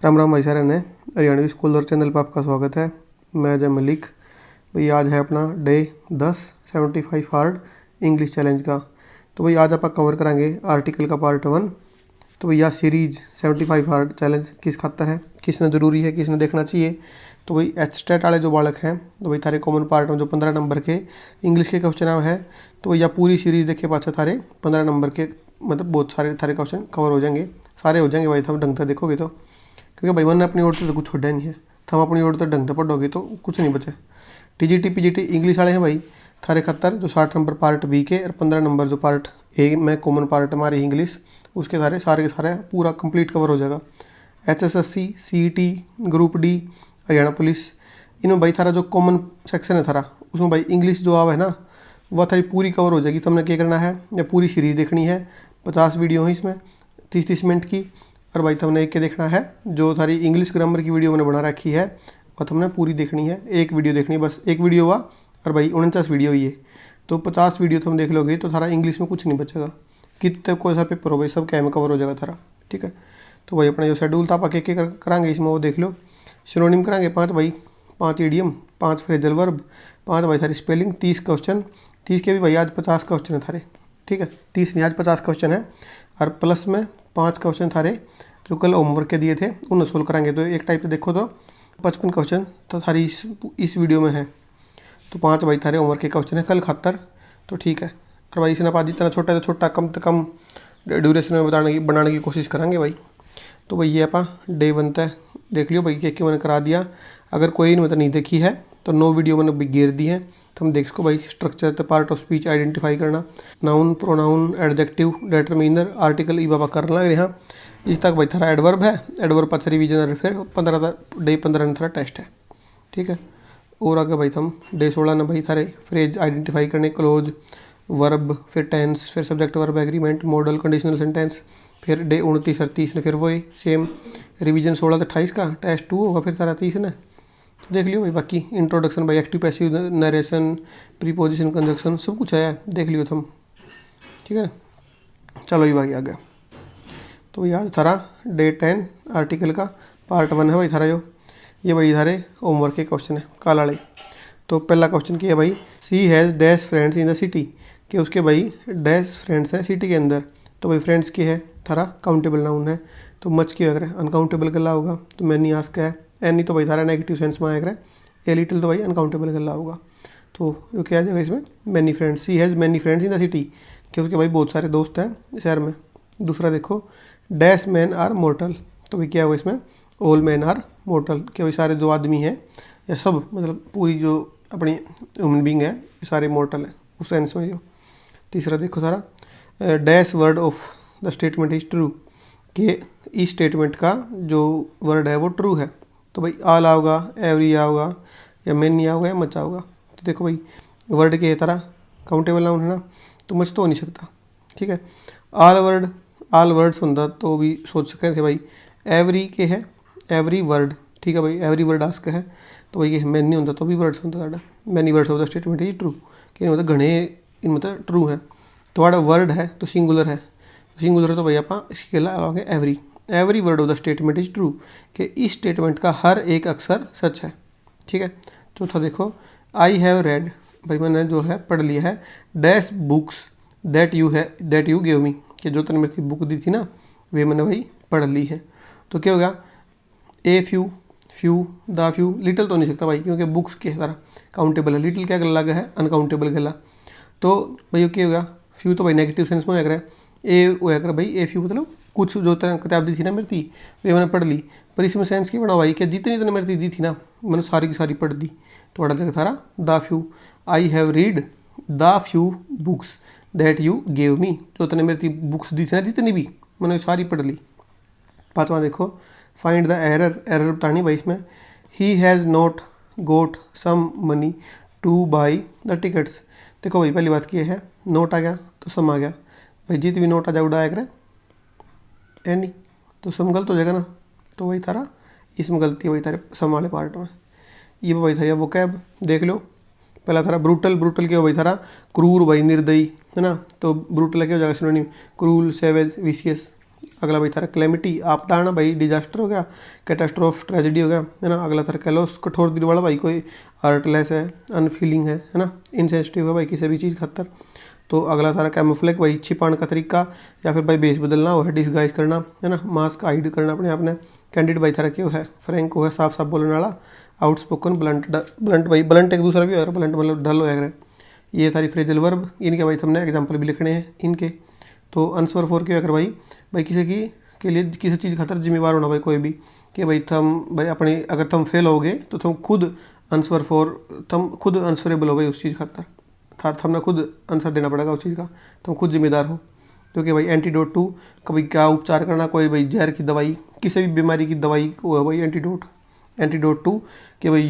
राम राम भाई सारे ने हरियाणवी स्कॉलर चैनल पर आपका स्वागत है। मैं अजय मलिक। भाई आज है अपना डे 10 75 हार्ड इंग्लिश चैलेंज का। तो भाई आज आप कवर करांगे आर्टिकल का पार्ट 1। तो भैया सीरीज 75 हार्ड चैलेंज किस खातर है, किसने ज़रूरी है, किसने देखना चाहिए। तो भाई एच स्टेट वाले जो बालक हैं तो भाई थारे कॉमन पार्ट में जो 15 नंबर के इंग्लिश के क्वेश्चन है तो भैया पूरी सीरीज देखे पाछा थारे 15 नंबर के मतलब बहुत सारे थारे क्वेश्चन कवर हो जाएंगे, सारे हो जाएंगे भाई। तुम ढंग से देखोगे तो, क्योंकि भाई मैंने अपनी ओर से तो कुछ छोड़ा नहीं है। हम अपनी ओर तो ढंग से पढ़ोगे तो कुछ नहीं बचे। टीजीटी पीजीटी इंग्लिश वाले हैं भाई थारे खतर जो 60 नंबर पार्ट बी के और 15 नंबर जो पार्ट ए में कॉमन पार्ट हमारी इंग्लिश उसके सारे के सारे पूरा कंप्लीट कवर हो जाएगा। HSSC CET group D Haryana police इनमें भाई थारा जो कॉमन सेक्शन है थारा उसमें भाई इंग्लिश जो आवा है ना वह थारी पूरी कवर हो जाएगी। तुमने क्या करना है, या पूरी सीरीज़ देखनी है, 50 वीडियो है इसमें 30-30 मिनट की। और भाई तुमने एक के देखना है जो थारी इंग्लिश ग्रामर की वीडियो मैंने बना रखी है वह तुमने पूरी देखनी है। एक वीडियो देखनी है, बस एक वीडियो हुआ और भाई 49 वीडियो ही है तो 50 वीडियो तुम देख लोगे तो थारा इंग्लिश में कुछ नहीं बचेगा। कितने कोई सा पेपर हो भाई सब क्या में कवर हो जाएगा थारा, ठीक है। तो भाई अपना जो शेड्यूल था आप एक कराएंगे इसमें वो देख लो। सिनोनिम कराएंगे 5 भाई, 5 इडियम, 5 फ्रेजल वर्ब, 5 भाई सारी स्पेलिंग, 30 क्वेश्चन। 30 के भी भाई आज 50 क्वेश्चन है थारे, ठीक है। 30 नहीं आज 50 क्वेश्चन है और प्लस में 5 क्वेश्चन थारे जो कल होमवर्क के दिए थे उन्हें सोल्व कराएंगे। तो एक टाइप से देखो तो 55 क्वेश्चन तो थारी इस वीडियो में है। तो 5 भाई थारे होमवर्क के क्वेश्चन है कल खातर, तो ठीक है। और भाई इसने आप जितना छोटा है तो छोटा कम से कम ड्यूरेशन में बनाने की कोशिश करेंगे भाई। तो भाई ये आप डे 1 तक देख लियो भाई कि मैंने करा दिया। अगर कोई मतलब नहीं देखी है तो 9 वीडियो मैंने घेर दी है तो हम देख सको भाई। Structure the part of speech identify करना, noun pronoun adjective determiner article ई बाबा करना लग रहा। इस तक भाई थारा एडवर्ब है, एडवर्ब पर रिवीजन फिर 15 डे 15 में थारा टेस्ट है, ठीक है। और आगे भाई हम डे 16 ने भाई थारे फ्रेज आइडेंटिफाई करने, क्लोज वर्ब, फिर टेंस, फिर subject verb agreement, model conditional sentence. फिर डे 29 और 30 ने फिर वही सेम रिवीजन 16 से 28 का टेस्ट 2 होगा फिर सारा 30 ने। तो देख लियो भाई। बाकी इंट्रोडक्शन भाई active passive narration preposition conjunction सब कुछ है, देख लियो तुम, ठीक है। चलो ये भाई आ गया। तो आज थारा डे 10 आर्टिकल का पार्ट 1 है भाई थारा जो ये भाई थारे होमवर्क के क्वेश्चन है काल वाले। तो पहला क्वेश्चन क्या है भाई, she has dash friends in the city, कि उसके भाई डैश फ्रेंड्स हैं सिटी के अंदर। तो भाई फ्रेंड्स के है थारा काउंटेबल नाउन है तो मच की अगर अनकाउंटेबल गला होगा तो मैनी आस्क है। एनी तो भाई थारा नेगेटिव सेंस में आएगा। ए लिटिल तो भाई अनकाउंटेबल गला होगा। तो ये क्या आ जाएगा इसमें, many friends. She has many friends in the city, कि उसके भाई बहुत सारे दोस्त हैं शहर में। दूसरा देखो डैश मैन आर मोर्टल, तो भाई क्या होगा इसमें, ऑल मैन आर मोर्टल, कि भाई सारे जो आदमी हैं या सब मतलब पूरी जो अपनी ह्यूमन बींग है ये सारे मोर्टल हैं उस सेंस में जो। तीसरा देखो सारा dash word of the statement is true, कि इस स्टेटमेंट का जो वर्ड है वो ट्रू है। तो भाई आल आओगा, एवरी आओगा, या मैनी आओगा, या मच आओगा। तो देखो भाई वर्ड के तरह काउंटेबल नाउन है ना तो मच तो हो नहीं सकता, ठीक है। आल वर्ड्स होता तो भी सोच सकते थे भाई। एवरी के है एवरी वर्ड, ठीक है भाई। एवरी वर्ड आस्क है तो भाई ये मैनी होता तो भी वर्ड्स होता साढ़ा many words of the statement is true, कि मतलब घने इन मतलब ट्रू है। तो वर्ड है तो सिंगुलर है, सिंगुलर है तो भाई आप इसके लगाओगे every. Every word of the statement is true, कि इस स्टेटमेंट का हर एक अक्षर सच है, ठीक है। चौथा देखो आई हैव रेड, भाई मैंने जो है पढ़ लिया है dash books that you gave me, कि जो तूने मेरी बुक दी थी ना वे मैंने भाई पढ़ ली है। तो क्या होगा a few, few the few, little तो नहीं सकता भाई क्योंकि बुक्स के तरह काउंटेबल है। लिटिल क्या गला है, अनकाउंटेबल गला। तो भाई क्या होगा, फ्यू तो भाई नेगेटिव सेंस में होगा। ए वो कर भाई ए फ्यू मतलब कुछ जो तरह किताब दी थी ना मेरी थी वे मैंने पढ़ ली। पर इसमें सेंस की बना भाई कि जितनी तूने मेरी दी थी ना मैंने सारी की सारी पढ़ दी। तो बड़ा जगह थारा the few, I have read the few books that you gave me, जो तूने मेरी बुक्स दी थी ना जितनी भी मैंने सारी पढ़ ली। पाँचवा देखो फाइंड द एरर बतानी भाई इसमें। He has not got some money to buy the tickets. देखो भाई पहली बात क्या है, नोट आ गया तो सम आ गया भाई। जित भी नोट आ जाए उड़ा आएगा एनी तो सम गलत हो जाएगा ना। तो वही थारा इसमें गलती है वही थारे सम वाले पार्ट में। ये भाई था वो कैब देख लो। पहला थारा ब्रूटल, ब्रूटल क्या हो भाई थारा क्रूर भाई निर्दयी है ना। तो ब्रूटल क्या हो जाएगा सिनोनिम, क्रूल, सेवेज, विशियस। अगला भाई थारा क्लेमिटी, आपदा आना भाई, डिजास्टर हो गया, कैटास्ट्रोफ ट्रेजिडी हो गया, है ना। अगला थारा कैलोस, कठोर दिल वाला भाई, कोई हार्टलेस है, अनफीलिंग है ना, इनसेंसिटिव है भाई किसी भी चीज़ खातर। तो अगला थारा कैमोफ्लेग भाई, छिपाने का तरीका या फिर भाई बेस बदलना हो है, डिस्गाइज करना, है ना, मास्क हाइड करना अपने आप ने। कैंडिड भाई थारा क्यों है, फ्रैंक हो है, साफ साफ बोलने वाला। आउटस्पोकन, ब्लंट, ब्लंट भाई, ब्लंट एक दूसरा भी हो, ब्लंट मतलब ढल हो है। ये थारी फ्रेजल वर्ब, इनके भाई हमने एग्जाम्पल भी लिखने हैं इनके। तो आंसर 4 क्या अगर भाई भाई किसी की के लिए किसी चीज़ खातर जिम्मेवार होना भाई कोई भी, कि भाई थम भाई अपने अगर तुम फेल होगे तो तुम खुद आंसर 4 तुम खुद आंसरेबल हो भाई उस चीज़ खातर, थार थमने खुद आंसर देना पड़ेगा उस चीज़ का, तुम खुद जिम्मेदार हो। क्योंकि भाई एंटीडोट टू कभी क्या उपचार करना, कोई भाई जहर की दवाई, किसी भी बीमारी की दवाई वो है भाई एंटीडोट। एंटीडोट टू कि भाई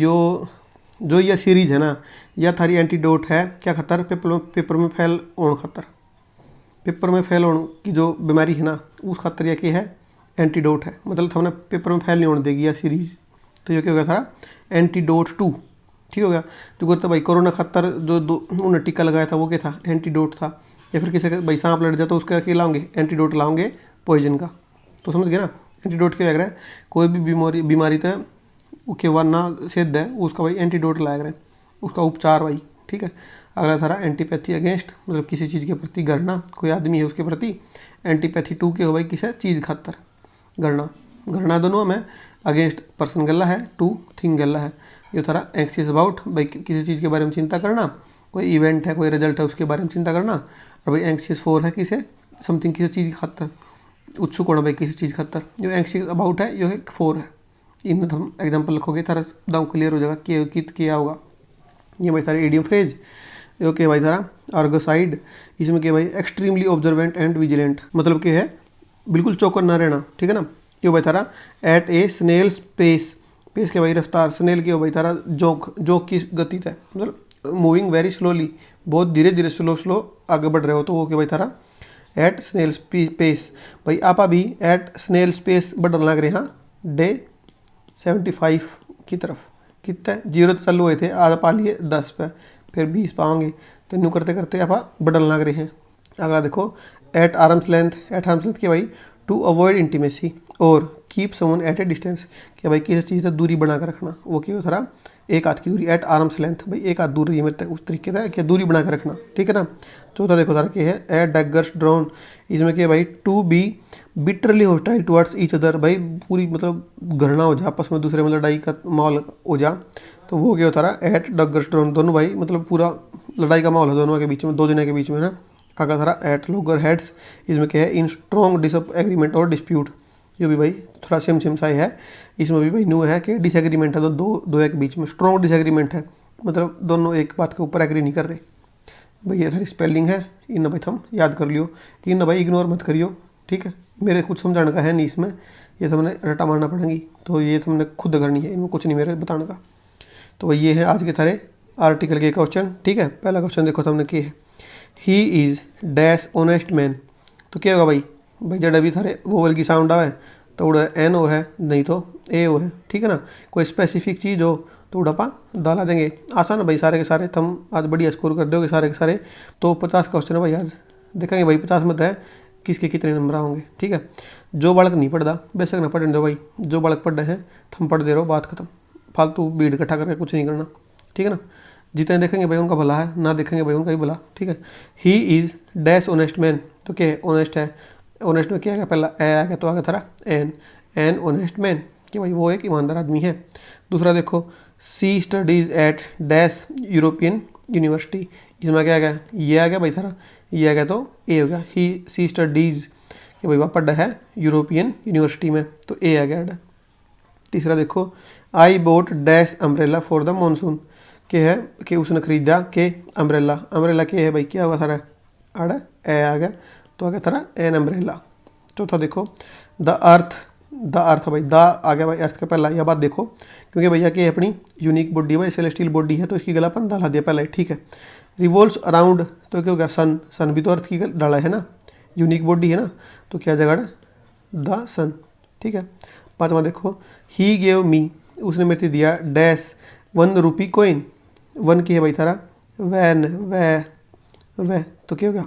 जो यह सीरीज है ना, यह थारी एंटीडोट है क्या खतर, पेपर में फेल होने खतर, पेपर में फेल होने की जो बीमारी है ना उस खातर यह क्या है, एंटीडोट है। मतलब हमने पेपर में फेल नहीं होने देगी यह सीरीज। तो ये क्या हो गया था, एंटीडोट 2, ठीक हो गया। तो गुरु भाई कोरोना खतर जो उन्होंने टीका लगाया था वो क्या था, एंटीडोट था। या फिर किसी का भाई सांप लड़ जाए तो उसका क्या लाओगे, एंटीडोट लाओगे पॉइजन का। तो समझ गए ना, एंटीडोट क्या लग रहा है, कोई भी बीमारी तो उसके बाद ना सिद्ध है उसका भाई एंटीडोट लाया रहे, उसका उपचार भाई, ठीक है। अगला थारा एंटीपैथी अगेंस्ट, मतलब किसी चीज़ के प्रति गणना, कोई आदमी है उसके प्रति। एंटीपैथी 2 के हो भाई किसी चीज़ खातर गणना, गणना दोनों में, अगेंस्ट पर्सन गला है, 2 थिंग गला है। ये थारा एंक्सियस अबाउट भाई किसी चीज़ के बारे में चिंता करना, कोई इवेंट है, कोई रिजल्ट है उसके बारे में चिंता करना। और भाई एंक्सियस 4 है किसे समथिंग किसी चीज़ खातर उत्सुक होना भाई किसी चीज़ खातर। जो एंक्सियस अबाउट है ये 4 है। इनमें तो हम एग्जाम्पल लिखोगे तारा दाम क्लियर हो जाएगा कि क्या होगा। ये भाई सारे इडियम फ्रेज, जो कि भाई सारा आर्गोसाइड, इसमें क्या भाई एक्सट्रीमली ऑब्जर्वेंट एंड विजिलेंट, मतलब क्या है बिल्कुल चौकन ना रहना, ठीक है ना। ये भाई तारा एट ए स्नेल पेस, पेस के भाई रफ्तार, स्नेल के भाई तारा जोक की गति है, मतलब मूविंग वेरी स्लोली, बहुत धीरे धीरे स्लो आगे बढ़ रहे हो, तो वो क्या भाई तारा एट स्नेल पेस। भाई आप अभी एट स्नेल पेस बढ़ने लग रहे हैं डे 75 की तरफ, कितना 0 तो चालू हुए थे, आधा पा लिए 10 पे, फिर 20 पाओगे, तो न्यू करते करते आप बढ़न लग रहे हैं। अगला देखो at arms length, at arms length के भाई टू अवॉइड इंटीमेसी और keep someone at a distance, कि भाई किसी चीज़ से दूरी बना कर रखना, वो क्यों थोड़ा एक हाथ की दूरी, एट आर्म्स लेंथ भाई एक हाथ दूर रही है मेरे तक, उस तरीके का क्या दूरी बना कर रखना, ठीक है ना। चौथा देखो तारा क्या है एट डैगर्स ड्रोन, इसमें क्या भाई to be bitterly hostile towards each other, भाई पूरी मतलब घृणा हो जा आपस में दूसरे में, लड़ाई का माहौल हो जा, तो वो क्या होता रहा एट डगर्स ड्रोन, दोनों भाई मतलब पूरा लड़ाई का माहौल है दोनों के बीच में, दो जने के बीच में ना। अगला था एट लोगर हेड्स, इसमें क्या है इन स्ट्रॉन्ग डिसएग्रीमेंट और डिस्प्यूट, ये भी भाई थोड़ा सेम सा ही है, इसमें भी भाई न्यू है कि डिसएग्रीमेंट है, तो दो एक बीच में स्ट्रॉन्ग डिसएग्रीमेंट है, मतलब दोनों एक बात के ऊपर एग्री नहीं कर रहे भाई। ये सारी स्पेलिंग है, इन भाई हम याद कर लियो, इन भाई इग्नोर मत करियो, ठीक है। मेरे कुछ समझाने का है नहीं इसमें, ये तो हमने रटा मारना पड़ेगी, तो ये तो हमने खुद करनी है, इनमें कुछ नहीं मेरे बताने का। तो भाई ये है आज के थारे आर्टिकल के क्वेश्चन, ठीक है। पहला क्वेश्चन देखो तो हमने किया है, ही इज़ डैश ऑनेस्ट मैन, तो क्या होगा भाई जब अभी थारे वोवल की साउंड आवे तो उड़ा एन ओ है, नहीं तो ए ओ है, ठीक है ना। कोई स्पेसिफिक चीज़ हो तो उड़ापा डाला देंगे, आसान है भाई, सारे के सारे तुम आज बढ़िया स्कोर कर दोगे सारे के सारे। तो 50 क्वेश्चन है भाई आज, देखेंगे भाई 50 में है किसके कितने नंबर होंगे, ठीक है। जो बालक नहीं पढ़ता बेशक ना पढ़ने दो भाई, जो बालक पढ़ रहे हैं थम पढ़ दे रहो, बात खत्म, फालतू भीड़ इकट्ठा करके कुछ नहीं करना, ठीक है ना। जितने देखेंगे भाई उनका भला है, ना देखेंगे भाई उनका ही भला, ठीक है। ही इज़ डैश ऑनेस्ट मैन, तो क्या है ऑनेस्ट है, ऑनेस्ट में क्या आएगा पहला ए आ गया, तो आगे थारा एन ऑनेस्ट मैन, कि भाई वो एक ईमानदार आदमी है। दूसरा देखो she studies at dash European university, इसमें क्या आ गया, ये आ गया भाई थारा, ये आ गया तो ए हो गया, ही सी स्टडीज़ कि भाई वह पढ़ रहा है यूरोपियन यूनिवर्सिटी में, तो ए आ गया। तीसरा देखो I bought dash umbrella for the monsoon, के है कि उसने खरीदा के अम्ब्रेला, अम्ब्रेला के है भाई क्या हुआ थारा आड़ा ए आ गया, तो आ गया थारा एन अम्ब्रेला। चौथा देखो द अर्थ भाई द आ गया भाई अर्थ का पहला, यह बात देखो क्योंकि भैया कि अपनी यूनिक बॉडी भाई सेलेस्टियल बॉडी है, तो इसकी गलापन डाला दिया पहले, ठीक है। रिवॉल्व्स अराउंड, तो क्या हो गया सन भी तो अर्थ की डाला है ना, यूनिक बॉडी है ना, तो क्या जगह द सन, ठीक है। पांचवा देखो ही गेव मी, उसने मेरे को दिया डैश 1 रुपी कोइन, 1 की है भाई थारा वह, तो क्या हो गया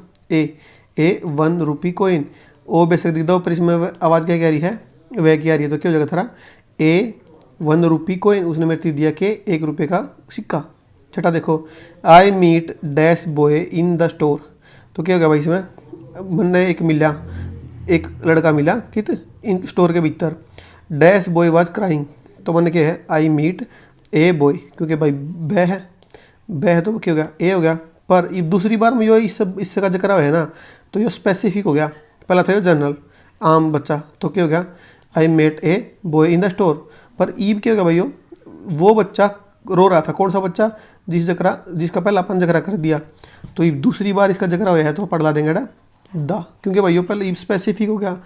ए 1 रुपी कोइन, ओ बेशक दिख दो, पर इसमें आवाज़ क्या कह रही है, वह क्या रही है, तो क्या हो जाएगा थारा ए 1 रुपी कोइन, उसने मेरे दिया कि 1 रुपये का सिक्का। छठा देखो, I meet dash boy in the store, तो क्या हो गया भाई इसमें मैंने एक लड़का मिला कित इन स्टोर के भीतर। डैश बॉय वाज क्राइंग, तो मैंने क्या है आई मीट ए बॉय, क्योंकि भाई बह है तो क्या हो गया ए हो गया। पर ये दूसरी बार में जो इससे का जिक्र है ना, तो ये स्पेसिफिक हो गया। पहला था ये जनरल आम बच्चा, तो क्या हो गया I met a boy in the store. पर ईब क्या हो गया भाई, वो बच्चा रो रहा था, कौन सा बच्चा, जिसका पहला अपन जिक्र कर दिया। तो ये दूसरी बार इसका जिक्र हुआ है तो पढ़ला देंगे ना द, क्योंकि भाई पहले स्पेसिफिक हो गया,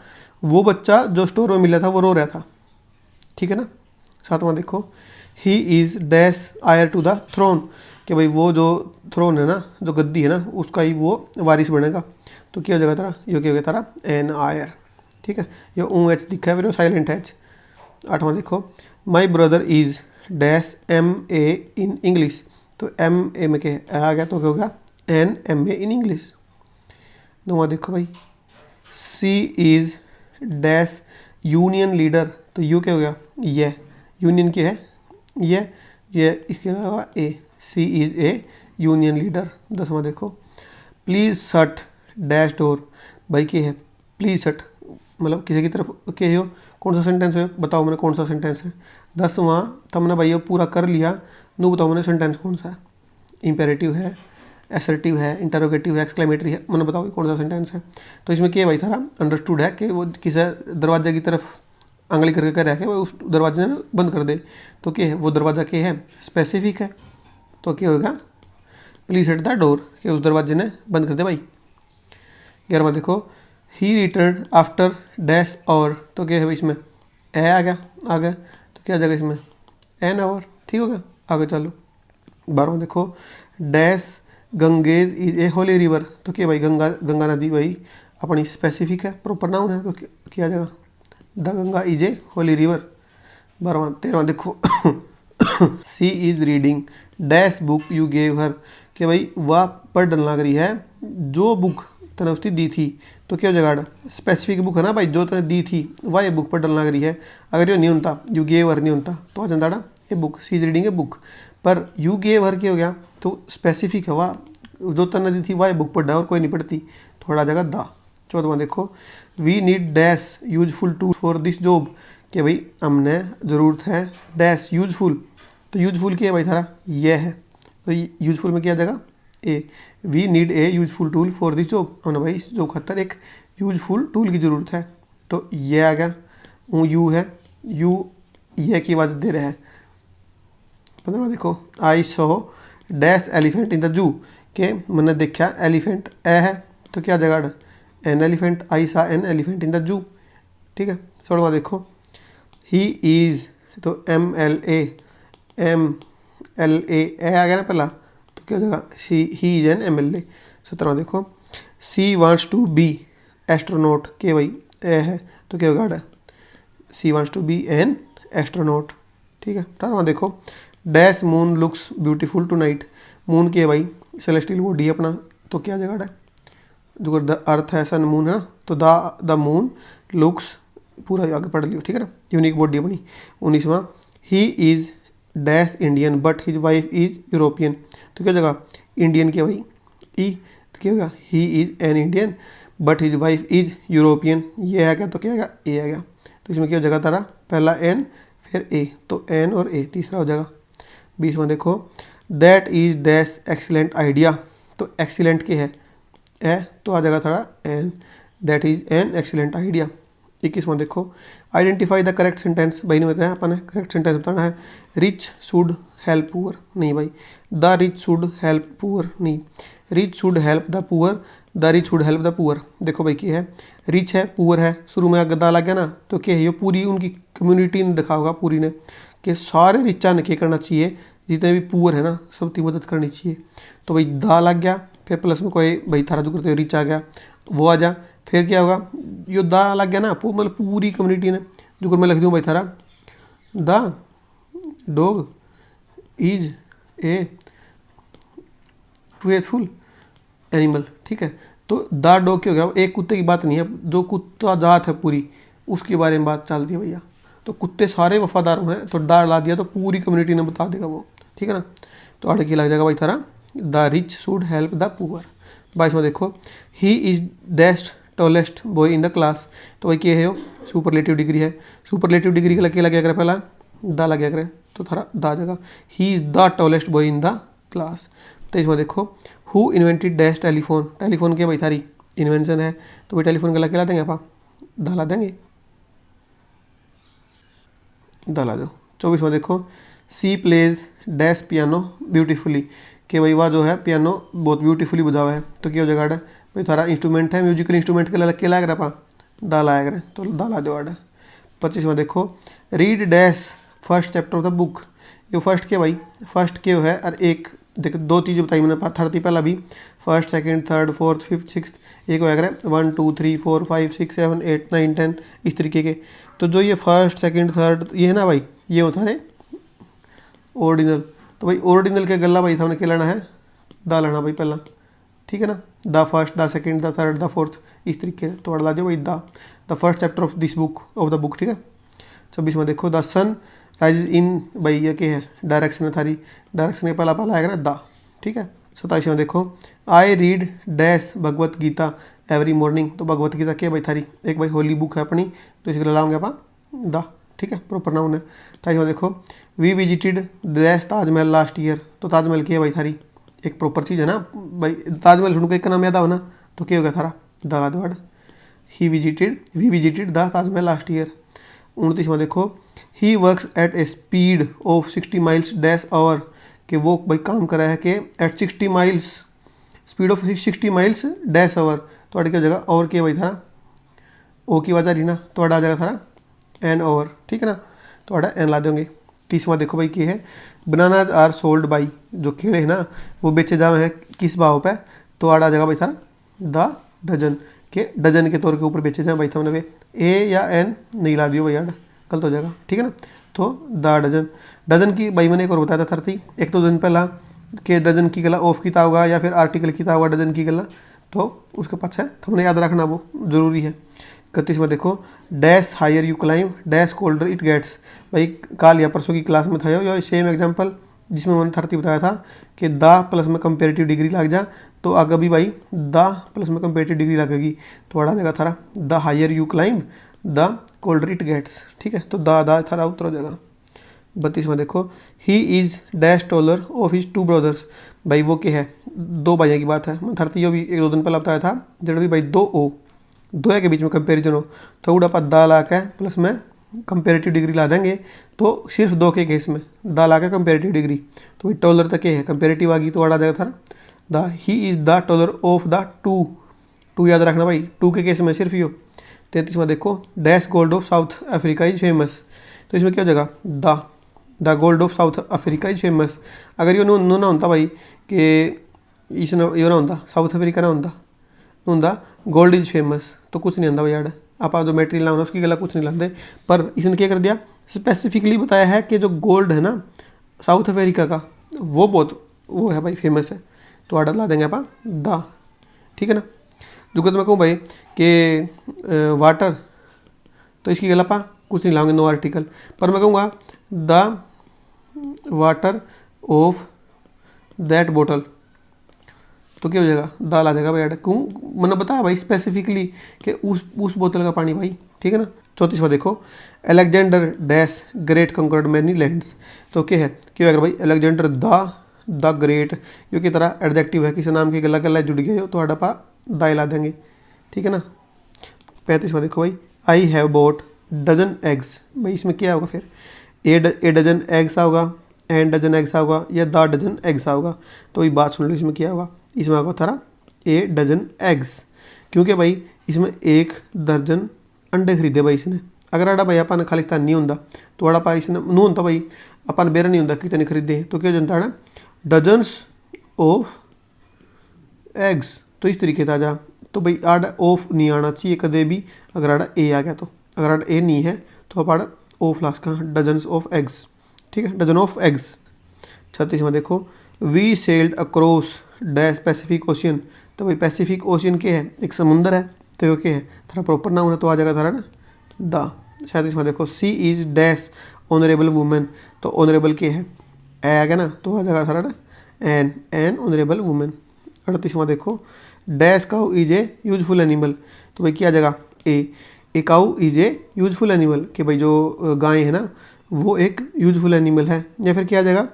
वो बच्चा जो स्टोर में मिला था वो रो रहा था, ठीक है ना। सातवां देखो, he is dash heir to the throne, कि भाई वो जो थ्रोन है ना, जो गद्दी है ना, उसका ही वो वारिस बनेगा। तो क्या हो जाएगा तारा, ये क्या हो गया तारा एन आयर, ठीक है। ये एच दिखा है फिर साइलेंट एच। आठवां देखो, my brother is dash M A in English, तो एम ए में क्या आ गया, तो क्या होगा an M A in English. नौवां देखो भाई, she is dash union leader, तो यू क्या हो गया ये यूनियन की है ये इसके अलावा ए, सी इज़ ए यूनियन लीडर। 10वां देखो, प्लीज़ शट डैश डोर, भाई क्या है प्लीज़ शट, मतलब किसी की तरफ क्या हो, कौन सा सेंटेंस है बताओ मैंने कौन सा सेंटेंस है। 10वां तुमने भाई पूरा कर लिया, नो बताओ मैंने सेंटेंस कौन सा है, इम्पेरेटिव है, एसर्टिव है, इंटरोगेटिव है, एक्सक्लेमेटरी है, मैंने बताओ कौन सा सेंटेंस है। तो इसमें क्या भाई सारा अंडरस्टूड है कि वो किसी दरवाजे की तरफ आंगली करके कह रहा है कि वो उस दरवाजे ने बंद कर दे, तो क्या है वो दरवाज़ा क्या है स्पेसिफिक है, तो क्या होगा प्लीज शट द डोर, कि उस दरवाजे ने बंद कर दे भाई। 11वां देखो, ही रिटर्न आफ्टर डैश और, तो क्या है भाई इसमें ए आ गया, तो क्या आ जाएगा इसमें एन आवर, ठीक होगा। आगे चलो 12वां देखो, dash Ganges is a holy river, तो क्या भाई गंगा नदी भाई अपनी स्पेसिफिक है, प्रॉपर नाउन है, तो क्या आ जाएगा the Ganga is a holy river. 13वां देखो, she is reading dash book you gave her, कि भाई वह पढ़ने लग रही है जो बुक तने उसकी दी थी, तो क्या हो जाएगा स्पेसिफिक बुक है ना भाई, जो तने दी थी वह ये बुक पढ़ने लग रही है। अगर ये नहीं होता यू गेव हर नहीं होता तो आ जाता ये book, she is reading a book. पर यू गेव हर क्या हो गया, तो स्पेसिफिक है, वह जो तने दी थी वह बुक पढ़ा और कोई नहीं पढ़ती, थोड़ा जगह दा। 14वां देखो, we need dash useful to for this job, कि भाई हमने ज़रूरत है डैश यूजफुल, तो यूजफुल क्या है भाई थारा ये है, तो यूजफुल में क्या आ जाएगा a, we need a useful tool for this job, हमने भाई इस जॉब खातर एक यूजफुल टूल की ज़रूरत है, तो ये आ गया। वो यू है, यू ये की आवाज़ दे रहा है। 15वां देखो, I saw dash elephant in the zoo, के मैंने देखा एलिफेंट ए है, तो क्या आ जाएगा एन एलिफेंट, आई सा एन एलिफेंट इन द जू, ठीक है। 16वां देखो, ही इज़, तो एम एल ए आ गया ना पहला, तो क्या हो जाएगा ही इज एन MLA। 17वां देखो, she wants to be astronaut, के भाई ए है, तो क्या होगा she wants to be an astronaut, ठीक है। 18वां देखो, dash moon looks beautiful tonight, moon के भाई सेलेस्टियल बॉडी है अपना, तो क्या जगह है जो द अर्थ है सन मून है ना, तो द मून लुक्स पूरा आगे पढ़ लियो, ठीक है ना, यूनिक बॉडी अपनी। 19वां, he is dash Indian but his wife is European, तो क्या जगह इंडियन के भाई ई, तो क्या होगा he is an Indian but his wife is European, ये आ गया, तो क्या आएगा ए आ गया। तो इसमें क्या हो जाएगा तारा पहला एन फिर ए, तो एन और ए तीसरा हो जाएगा। 20वां देखो, that is dash excellent idea, तो एक्सीलेंट के है तो आ जाएगा थोड़ा an, that is an excellent idea. 21वां देखो, आइडेंटिफाई द करेक्ट सेंटेंस, भाई ने बताया अपन करेक्ट सेंटेंस बताना है। रिच शुड हेल्प पुअर, नहीं भाई the rich should help poor नहीं, rich should help the poor, the rich should help the poor. देखो भाई क्या है, रिच है पुअर है, शुरू में अगर दा लग गया ना तो क्या है ये पूरी उनकी कम्युनिटी ने दिखा होगा पूरी ने कि सारे रिचा ने क्या करना चाहिए, जितने भी पुअर है ना सबकी मदद करनी चाहिए। तो भाई दा लग गया, फिर प्लस में कोई भाई थारा जो करते रिच आ गया वो आ जा, फिर क्या होगा यो दा लग गया ना मतलब पूरी कम्युनिटी ने जो मैं लिख दूँ भाई थारा the dog is a faithful animal, ठीक है। तो द डॉग क्या हो गया, एक कुत्ते की बात नहीं है, जो कुत्ता जात है पूरी उसके बारे में बात चलती है भैया। तो कुत्ते सारे वफादार हैं, तो द ला दिया तो पूरी कम्युनिटी ने बता देगा वो, ठीक है ना। तो आगे क्या लग जाएगा भाई थारा, the rich should help the poor. 22वां देखो, he is dashed tallest boy in the class. तो भाई क्या है वो, सुपरलेटिव डिग्री है। सुपरलेटिव डिग्री के लगे लगे करे पहला द लगे करे, तो थारा द जगह he is the tallest boy in the class. 23वां देखो, who invented dash telephone. Telephone क्या भाई थारी इन्वेंशन है, तो भाई टेलीफोन का लगे ला देंगे आप द ला देंगे, द ला दो। 24वां देखो, सी प्लेज डैश पियानो ब्यूटीफुली। कि भाई वह जो है पियानो बहुत ब्यूटीफुली बजा हुआ है, तो क्या हो जाएगा आडा भाई थारा इंस्ट्रूमेंट है, म्यूजिकल इंस्ट्रूमेंट के लिए लाया करा पा दा लाया करे, तो दा ला दो आडा। 25वां देखो, read dash first chapter of the book. ये फर्स्ट के भाई फर्स्ट के है, और एक देख दो चीज़ें बताई मैंने थर्ड थी पहला भी, first second third fourth fifth six, एक होया करे 1 2 3 4 5 6 7 8 9 10 इस तरीके के। तो जो ये फर्स्ट सेकंड थर्ड ये है ना भाई, ये होता है ओरिजिनल। तो भाई ओरिजिनल के गला भाई था उन्हें क्या लेना है, दा लेना भाई पहला, ठीक है ना। The first the second the third the fourth इस तरीके से तो ला दियो भाई the first chapter of this book of the book, ठीक है। 26वां देखो, द सन राइज इन, भाई ये क्या है डायरेक्शन है थारी, डायरेक्शन के पहला पहला आएगा ना द, ठीक है। 27वां देखो, I read dash Bhagavad Gita every morning. तो भगवत गीता क्या भाई थारी एक भाई होली बुक है अपनी, तो इसके लिए लाऊंगे आप द, ठीक है, प्रॉपर नाउन है। 28वां देखो, we visited dash Taj Mahal last year. तो ताजमहल की है भाई थारी एक प्रॉपर चीज़ है ना भाई, ताजमहल सुन के एक का नाम याद आओ ना, तो क्या हो गया थारा दाला द्वाड़, we visited the Taj Mahal last year. 29वां देखो, he works at A speed of 60 miles dash our. कि वो भाई काम कर रहा है कि eight 60 miles speed of 60 miles dash our. तो अड़ क्या हो जाएगा और क्या भाई थारा ओ की वजह रही ना, तो अड़ा आ जाएगा थारा एन ओवर, ठीक है ना। तो अड़ा एन ला देंगे। 30वां देखो भाई क्या है, बनानाज आर सोल्ड बाई। जो केले है ना वो बेचे जाए हैं किस भाव पे, तो आड़ा आ जाएगा भाई थारा द डजन, के डजन के तौर के ऊपर बेचे जाए भाई था उन्हें ए या एन नहीं ला दियो भाई आड़ा गलत हो जाएगा, ठीक है ना। तो द डजन, डजन की भाई मैंने एक और बताया था थर्टी, एक तो दिन पहला के डजन की गला ऑफ किता होगा या फिर आर्टिकल किता होगा डजन की गला, तो उसके पास है तो हमने याद रखना वो जरूरी है। 31वां देखो, dash higher you climb dash colder it gets. भाई कल या परसों की क्लास में था यो सेम एग्जांपल जिसमें मैंने 30 बताया था कि द प्लस में कंपेरेटिव डिग्री लग जा, तो आगे भी भाई द प्लस में कंपेरेटिव डिग्री लगेगी, तो बड़ा जाएगा थारा the higher you climb the colder it gets, ठीक है। तो द थारा उत्तर हो जाएगा। 32वां देखो, he is dash taller of his two brothers. भाई वो क्या है दो भाइयों की बात है, मैं 30 भी एक दो दिन पहले बताया था, जब भी भाई दो के बीच में कंपेरिजन हो, थोड़ा आप दा ला के प्लस में कंपेरेटिव डिग्री ला देंगे, तो सिर्फ दो के केस में दा ला के कंपेरेटिव डिग्री, तो भाई टॉलर तक है कंपेरेटिव आ गई, तो बड़ा जाएगा था the he is the taller of the two याद रखना भाई टू के केस में सिर्फ यो। 33वां देखो, dash gold of south Africa is famous. तो इसमें क्या हो जाएगा the gold of south Africa is famous. अगर यो नो ना होता भाई कि इस यो ना होता साउथ अफ्रीका ना होता गोल्ड इज फेमस, तो कुछ नहीं आता भाई यार, आप जो मेटेरियल लाना उसकी गला कुछ नहीं लाते, पर इसने क्या कर दिया स्पेसिफिकली बताया है कि जो गोल्ड है ना साउथ अफ्रीका का वो बहुत वो है भाई फेमस है, तो ऑर्डर ला देंगे आप द, ठीक है ना। जो मैं कहूँ भाई कि वाटर, तो इसकी गला पा कुछ नहीं लाऊंगे नो आर्टिकल, पर मैं कहूँगा द वाटर ऑफ दैट बोतल, तो क्या हो जाएगा दाल आ जाएगा भाई यार, क्यों मैंने बताया भाई स्पेसिफिकली कि उस बोतल का पानी भाई, ठीक है ना। 34वां देखो, Alexander dash great conquered many lands. तो क्या है क्यों अगर भाई अलेक्जेंडर द ग्रेट जो की तरह एडजेक्टिव है, किसी नाम की गला गला जुड़ गया हो तो आड़ा पा दाई ला देंगे, ठीक है ना। 35वां देखो भाई, I have bought dozen eggs. भाई इसमें क्या होगा फिर ए डजन एग्स होगा, एन डजन एग्स होगा या द डजन एग्स होगा। तो भाई बात सुन लो इसमें क्या होगा, इसमें होगा थारा ए डजन एग्स, क्योंकि भाई इसमें 1 दर्जन अंडे खरीदे भाई इसने। अगर आड़ा भाई अपन खालिस्तान नहीं होंदा तो आड़ा पा इसने नू होता भाई अपन बेरा नहीं होंदा कितने खरीदे, तो क्या जनता है डजन्स ऑफ एग्स। तो इस तरीके से आ जा, तो भाई आड़ा ऑफ नहीं आना चाहिए कदे भी, अगर आड़ा ए आ गया तो, अगर आड़ा ए नहीं है तो आप आड़ा ऑफ लास्ट का डजन्स ऑफ एग्स, ठीक है, डजन ऑफ एग्स। 36वां देखो, we sailed across dash Pacific Ocean. तो भाई पैसिफिक ओशियन के है, एक समुंदर है, तो ये क्या है थारा प्रॉपर नाउन है, तो आ जाएगा थारा ना द। 37वां देखो सी इज डैश ऑनरेबल वुमेन, तो ऑनरेबल के है ए आ गया ना, तो आ जाएगा थारा ना एन ऑनरेबल वुमेन। 38वां देखो dash cow is a useful animal, तो भाई क्या आ जाएगा a cow is a useful animal, कि भाई जो गाय है ना वो एक यूजफुल एनिमल है। या फिर क्या आ जाएगा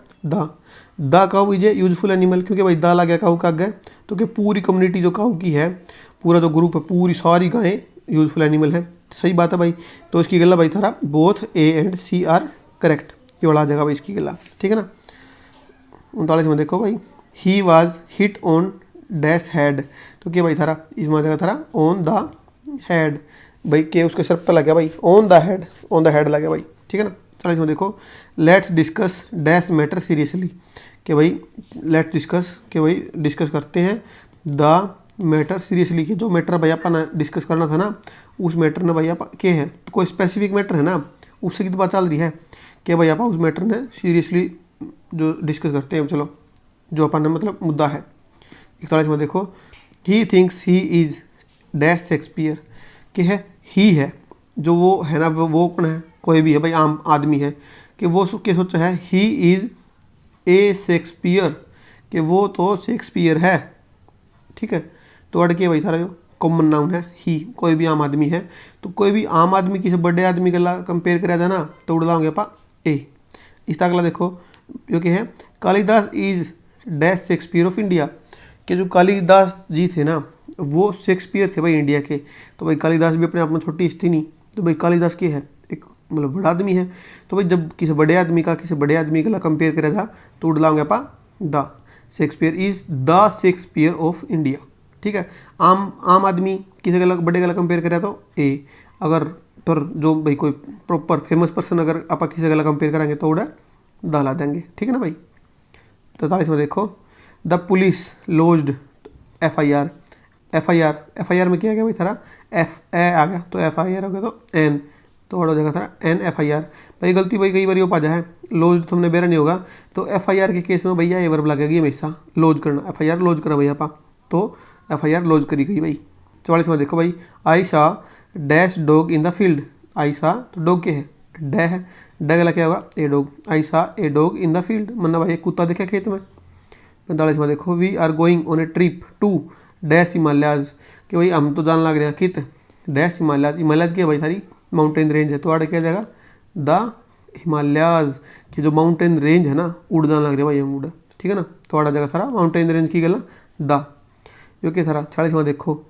the cow is a useful animal, क्योंकि भाई दा लग गया काउ का गया, तो कि पूरी कम्युनिटी जो काउ की है, पूरा जो ग्रुप है, पूरी सारी गायें यूजफुल एनिमल है। सही बात है भाई, तो इसकी गला भाई थारा both A and C are correct, ये वाला आ जाएगा भाई इसकी गला, ठीक है ना। 39 में देखो भाई he was hit on dash head, तो क्या भाई थारा इसमें आ जाएगा थारा ऑन द हेड, भाई के उसके सर पर लग गया भाई ऑन द हेड लग गया भाई, ठीक है ना। 40 में देखो let's discuss dash matter seriously, कि भाई लेट्स डिस्कस, कि भाई डिस्कस करते हैं द मैटर सीरियसली, कि जो मैटर भाई अपन डिस्कस करना था ना उस मैटर ने भाई आप के है, तो कोई स्पेसिफिक मैटर है ना, उससे की तो बात चल रही है कि भाई आप उस मैटर ने सीरियसली जो डिस्कस करते हैं, चलो जो अपन ने मतलब मुद्दा है। 41 में देखो he thinks he is dash Shakespeare, कि है ही है जो वो है ना, वो कौन है, कोई भी है भाई आम आदमी है, कि वो क्या सोचा है ही इज ए शेक्सपियर, कि वो तो शेक्सपियर है, ठीक है। तो अड़ के भाई थारा जो कॉमन नाउन है ही, कोई भी आम आदमी है, तो कोई भी आम आदमी किसी बड़े आदमी के कंपेयर करा जाए ना तो उड़ लाओगे पा ए। इस अगला देखो जो कि है Kalidas is dash Shakespeare of India, कि जो कालिदास जी थे ना वो शेक्सपियर थे भाई इंडिया के, तो भाई कालिदास भी अपने आप में छोटी थी नहीं, तो भाई कालिदास के है एक मतलब बड़ा आदमी है, तो भाई जब किसी बड़े आदमी का कंपेयर करा था तो उड़ लाओगे पा the, Shakespeare is the Shakespeare of India, ठीक है। आम आदमी किसी गला बड़े गला कंपेयर करा तो ए, अगर पर जो भाई कोई प्रॉपर फेमस पर्सन अगर आप किसी गला कंपेयर करेंगे तो उड़ा द ला देंगे, ठीक है ना भाई। 43 में देखो the police lodged F I R में क्या आ गया भाई थारा एफ ए आ गया, तो एफ आई आर हो गया तो एन, तो हो जाएगा थारा एन एफ आई आर। भाई गलती भाई कई बार हो पा जाए लॉज तो हमने बेरा नहीं होगा, तो एफ आई आर के केस में भैया ये वर्ब लगेगी हमेशा लॉज करना, एफ आई आर लॉज करना भैया पा, तो एफ आई आर लॉज करी गई भाई। 44 में देखो भाई I saw dash dog in the field, I saw तो डॉग के है डे है, डे गला क्या होगा ए डॉग, आई सा a dog in the field, मतलब भाई एक कुत्ता देखा खेत में। 45 में देखो we are going on a trip to dash Himalayas, कि भाई हम तो जान लग रहे हैं कित डैश हिमालयाज, हिमालयाज की है भाई सारी माउंटेन रेंज है, तो आड़े क्या जाएगा द हिमालयाज, की जो माउंटेन रेंज है ना उड़ जान लग रहा है भाई हम उड़, ठीक है ना, तो आड़ा जाएगा थारा माउंटेन रेंज की गला द, जो कि थारा 40 में देखो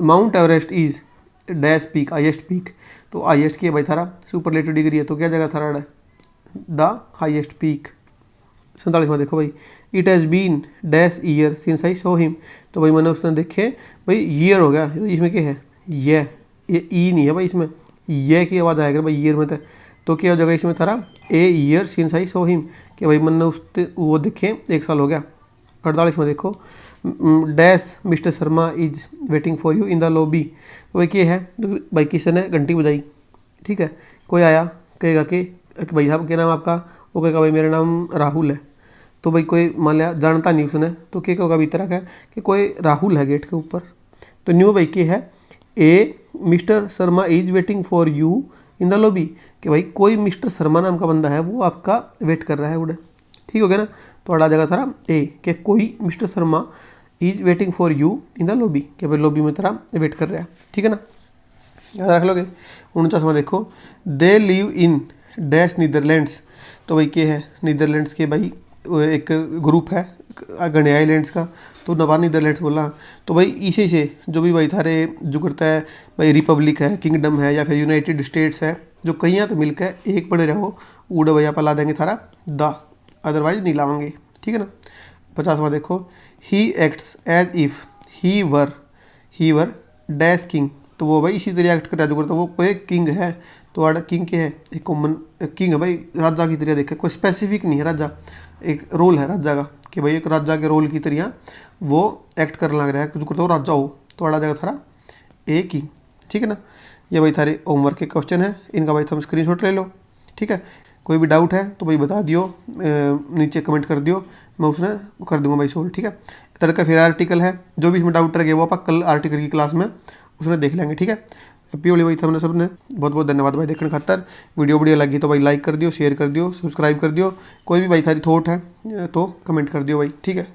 mount Everest is dash peak highest peak, तो हाईएस्ट की है भाई थारा सुपरलेटिव डिग्री है, तो क्या जाएगा थारा द हाईएस्ट पीक। 47 में देखो भाई it has been dash year since I saw him, तो भाई मैंने उसने देखे भाई ईयर हो गया, इसमें क्या है ये ई नहीं है भाई, इसमें ये की आवाज़ आएगा भाई ईयर में, तो क्या हो जाएगा इसमें थारा a year since I saw him, कि भाई मैंने उससे वो देखे 1 साल हो गया। 48 में देखो dash mister Sharma is waiting for you in the lobby, तो भाई क्या है तो भाई किसी ने घंटी बजाई, ठीक है, कोई आया कहेगा कि भाई साहब क्या नाम आपका, वो कहेगा भाई मेरा नाम राहुल है, तो भाई कोई मान लिया जानता नहीं उसने, तो क्या होगा भी तरह का कि कोई राहुल है गेट के ऊपर, तो न्यू भाई क्या है a Mister Sharma is waiting for you in the lobby, कि भाई कोई मिस्टर शर्मा नाम का बंदा है वो आपका वेट कर रहा है उड़े, ठीक हो गया ना, तो अड़ा जाएगा थारा ए कि कोई mister Sharma is waiting for you in the lobby, कि भाई लॉबी में तेरा वेट कर रहा है, ठीक है ना, याद रख लोगे। 49वां देखो they live in dash Netherlands, तो भाई क्या है नीदरलैंड्स के भाई एक ग्रुप है गणे आइलैंड्स का, तो नवा नीदरलैंड्स बोला, तो भाई इसी से जो भी भाई थारे जो करता है भाई रिपब्लिक है किंगडम है या फिर यूनाइटेड स्टेट्स है, जो कहीं यहाँ तो मिलकर एक बने रहो उड़ भैया पर ला देंगे थारा द, अदरवाइज नहीं लाएंगे, ठीक है ना। 50वां देखो he acts as if he were dash king, तो वो भाई इसी तरह एक्ट कर रहा जो करता वो कोई किंग है, तो आड़ा किंग के है एक कॉमन किंग है भाई राजा की तरह देखे, कोई स्पेसिफिक नहीं है राजा, एक रोल है राजा का कि भाई एक राजा के रोल की तरह वो एक्ट करने लग रहा है जो करता हो राजा हो, तो आड़ा जाएगा थारा ए किंग, ठीक है ना। ये भाई थारे होमवर्क के क्वेश्चन है, इनका भाई तुम स्क्रीनशॉट ले लो, ठीक है। कोई भी डाउट है तो भाई बता दियो, नीचे कमेंट कर दियो, मैं उसने कर दूंगा भाई सोल्व, ठीक है। इस तरह का फिर आर्टिकल है, जो भी इसमें डाउट रह गया वो आप कल आर्टिकल की क्लास में उसने देख लेंगे, ठीक है। हैप्पी होली भाई हमने सबने, बहुत बहुत धन्यवाद भाई देखने खातर। वीडियो बढ़िया लगी तो भाई लाइक कर दियो, शेयर कर दियो, सब्सक्राइब कर दियो। कोई भी भाई थारी थॉट है तो कमेंट कर दियो भाई, ठीक है।